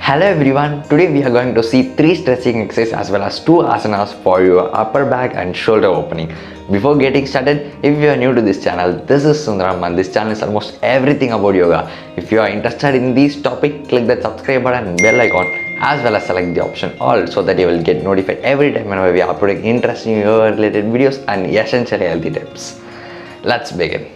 Hello everyone, today we are going to see 3 stretching exercises as well as 2 asanas for your upper back and shoulder opening. Before getting started, if you are new to this channel, this is Sundaram and this channel is almost everything about yoga. If you are interested in this topic, click the subscribe button and bell icon as well as select the option all so that you will get notified every time whenever we are uploading interesting yoga related videos and essentially healthy tips. Let's begin.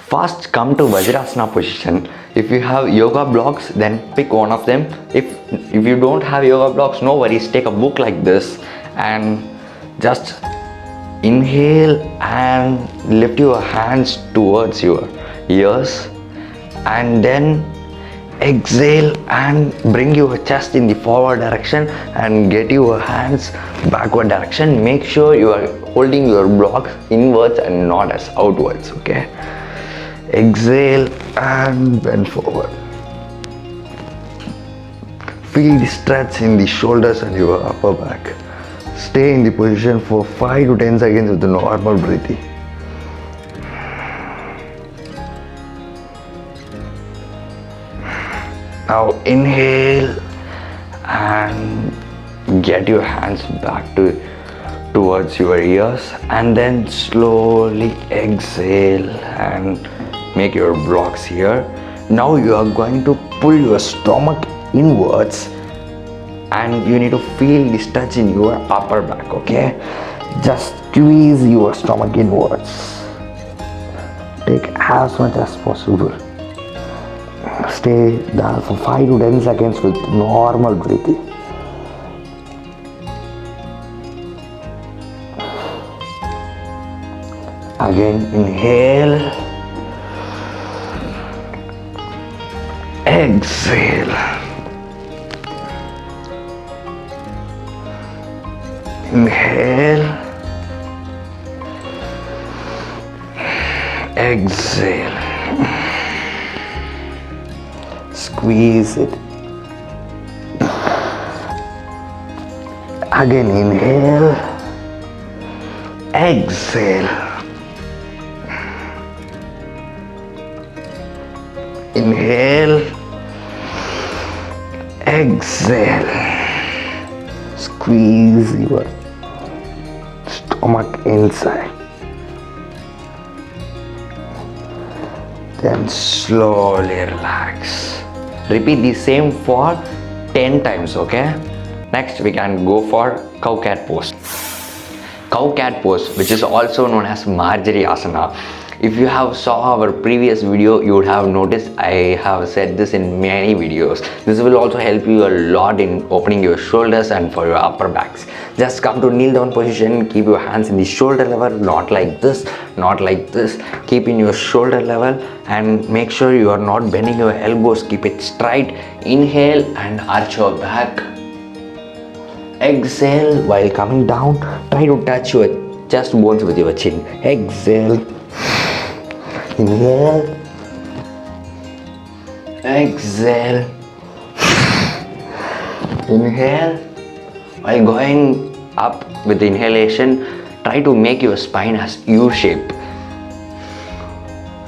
First, come to Vajrasana position. If you have yoga blocks, then pick one of them. If you don't have yoga blocks, no worries. Take a book like this and just inhale and lift your hands towards your ears, and then exhale and bring your chest in the forward direction and get your hands backward direction. Make sure you are holding your blocks inwards and not as outwards. Okay. Exhale and bend forward. Feel the stretch in the shoulders and your upper back. Stay in the position for 5 to 10 seconds with the normal breathing. Now inhale and get your hands back towards your ears, and then slowly exhale and make your blocks here. Now you are going to pull your stomach inwards and you need to feel the stretch in your upper back. Okay, just squeeze your stomach inwards. Take as much as possible. Stay there for 5 to 10 seconds with normal breathing. Again, inhale. Exhale. Inhale. Exhale. Squeeze it. Again, inhale. Exhale. Inhale, exhale, squeeze your stomach inside, then slowly relax. Repeat the same for 10 times, okay? Next we can go for cow cat pose. Cow cat pose, which is also known as Marjory Asana. If you have saw our previous video, you would have noticed I have said this in many videos. This will also help you a lot in opening your shoulders and for your upper backs. Just come to kneel down position, keep your hands in the shoulder level, not like this, not like this. Keep in your shoulder level and make sure you are not bending your elbows. Keep it straight. Inhale and arch your back. Exhale while coming down. Try to touch your chest bones with your chin. Exhale. Inhale, exhale, inhale. While going up with the inhalation, try to make your spine as U shape.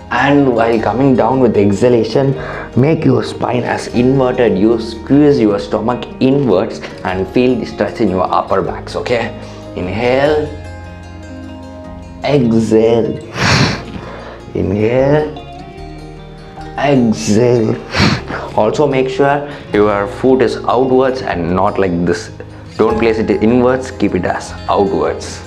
And while coming down with exhalation, make your spine as inverted U. Squeeze your stomach inwards and feel the stretch in your upper backs. Okay? Inhale, exhale. Inhale, exhale. Also make sure your foot is outwards and not like this. Don't place it inwards, keep it as outwards.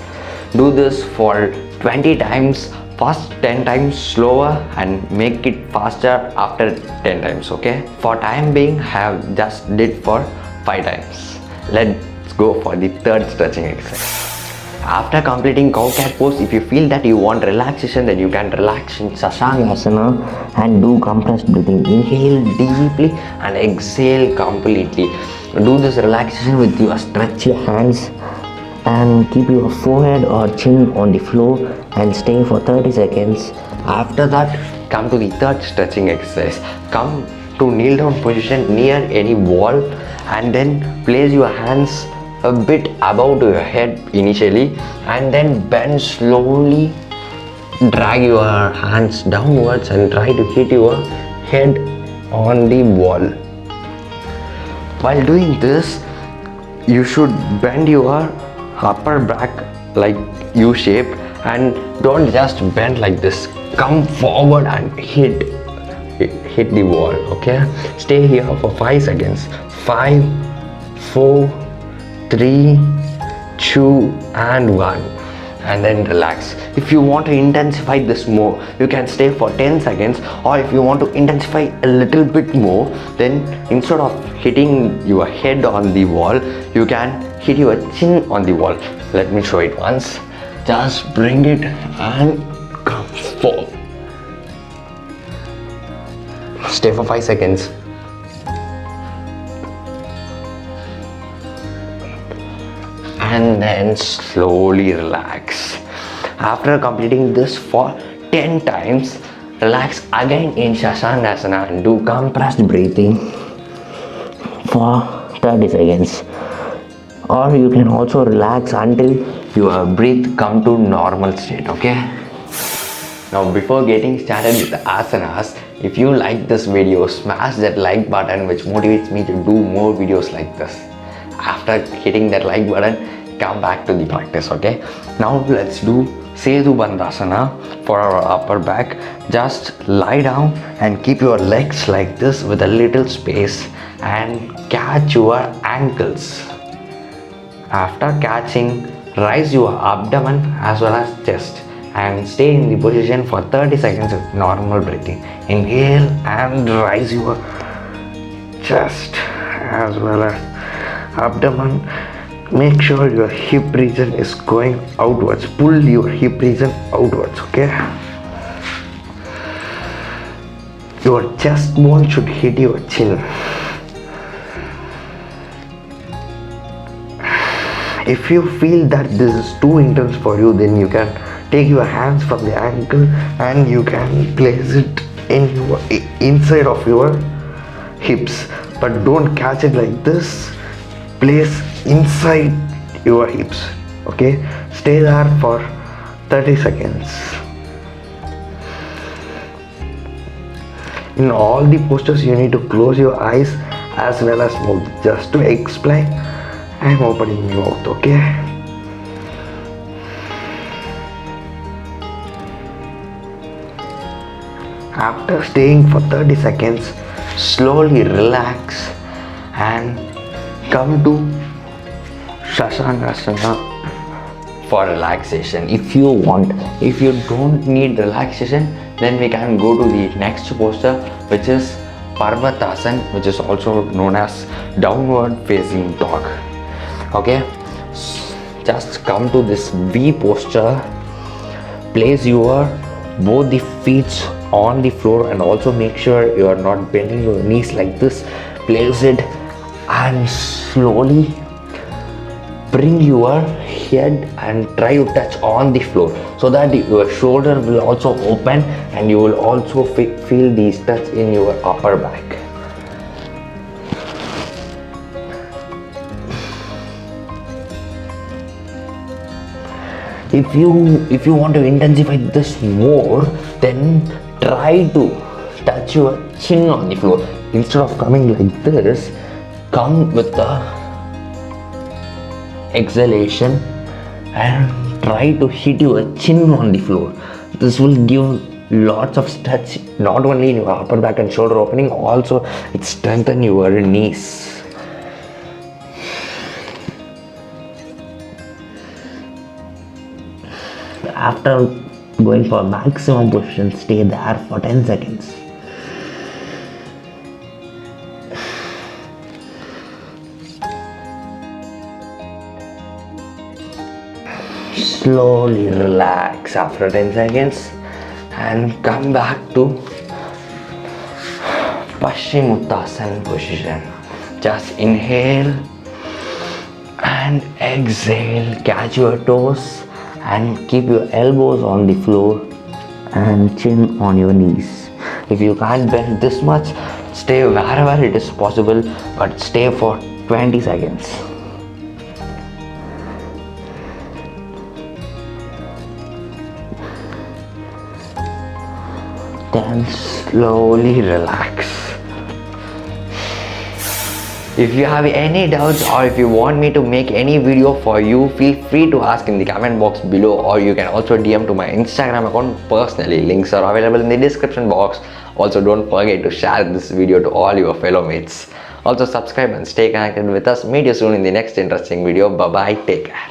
Do this for 20 times. First 10 times slower and make it faster after 10 times, okay? For time being, I have just did for 5 times. Let's go for the third stretching exercise. After completing cow cat pose, if you feel that you want relaxation, then you can relax in Shashangasana and do compressed breathing. Inhale deeply and exhale completely. Do this relaxation with your stretch your hands and keep your forehead or chin on the floor and stay for 30 seconds. After that, come to the third stretching exercise. Come to kneel down position near any wall, and then place your hands a bit above your head initially, and then bend slowly. Drag your hands downwards and try to hit your head on the wall. While doing this, you should bend your upper back like U shape, and don't just bend like this. Come forward and hit the wall. Okay, stay here for 5 seconds. 5, 4, 3, 2 and 1, and then relax. If you want to intensify this more, you can stay for 10 seconds, or if you want to intensify a little bit more, then instead of hitting your head on the wall, you can hit your chin on the wall. Let me show it once. Just bring it and come forward. Stay for 5 seconds. And then slowly relax. After completing this for 10 times, relax again in Shashangasana and do compressed breathing for 30 seconds. Or you can also relax until your breath come to normal state. Okay. Now before getting started with the asanas, if you like this video, smash that like button, which motivates me to do more videos like this. After hitting that like button, come back to the practice. Okay, now let's do Setu Bandhasana for our upper back. Just lie down and keep your legs like this with a little space and catch your ankles. After catching, raise your abdomen as well as chest and stay in the position for 30 seconds with normal breathing. Inhale and raise your chest as well as abdomen. Make sure your hip region is going outwards. Pull your hip region outwards. Okay, your chest bone should hit your chin. If you feel that this is too intense for you, then you can take your hands from the ankle and you can place it in your inside of your hips, but don't catch it like this. Place inside your hips. Okay, stay there for 30 seconds. In all the postures, you need to close your eyes as well as mouth. Just to explain, I am opening my mouth. Okay. After staying for 30 seconds, slowly relax and come to Shashangasana for relaxation. If you want, if you don't need relaxation, then we can go to the next posture, which is Parvatasana, which is also known as downward facing dog. Okay, just come to this V posture. Place your both the feet on the floor and also make sure you are not bending your knees like this. Place it and slowly bring your head and try to touch on the floor so that your shoulder will also open and you will also feel these touch in your upper back. If you want to intensify this more, then try to touch your chin on the floor. Instead of coming like this, come with the exhalation and try to hit your chin on the floor. This will give lots of stretch, not only in your upper back and shoulder opening, also it strengthens your knees. After going for maximum position, stay there for 10 seconds. Slowly relax after 10 seconds and come back to Paschimottanasana position. Just inhale and exhale. Catch your toes and keep your elbows on the floor and chin on your knees. If you can't bend this much, Stay wherever it is possible, but stay for 20 seconds. Then slowly relax. If you have any doubts or if you want me to make any video for you, feel free to ask in the comment box below, or you can also DM to my Instagram account personally. Links are available in the description box. Also, don't forget to share this video to all your fellow mates. Also, subscribe and stay connected with us. Meet you soon in the next interesting video. Bye bye. Take care.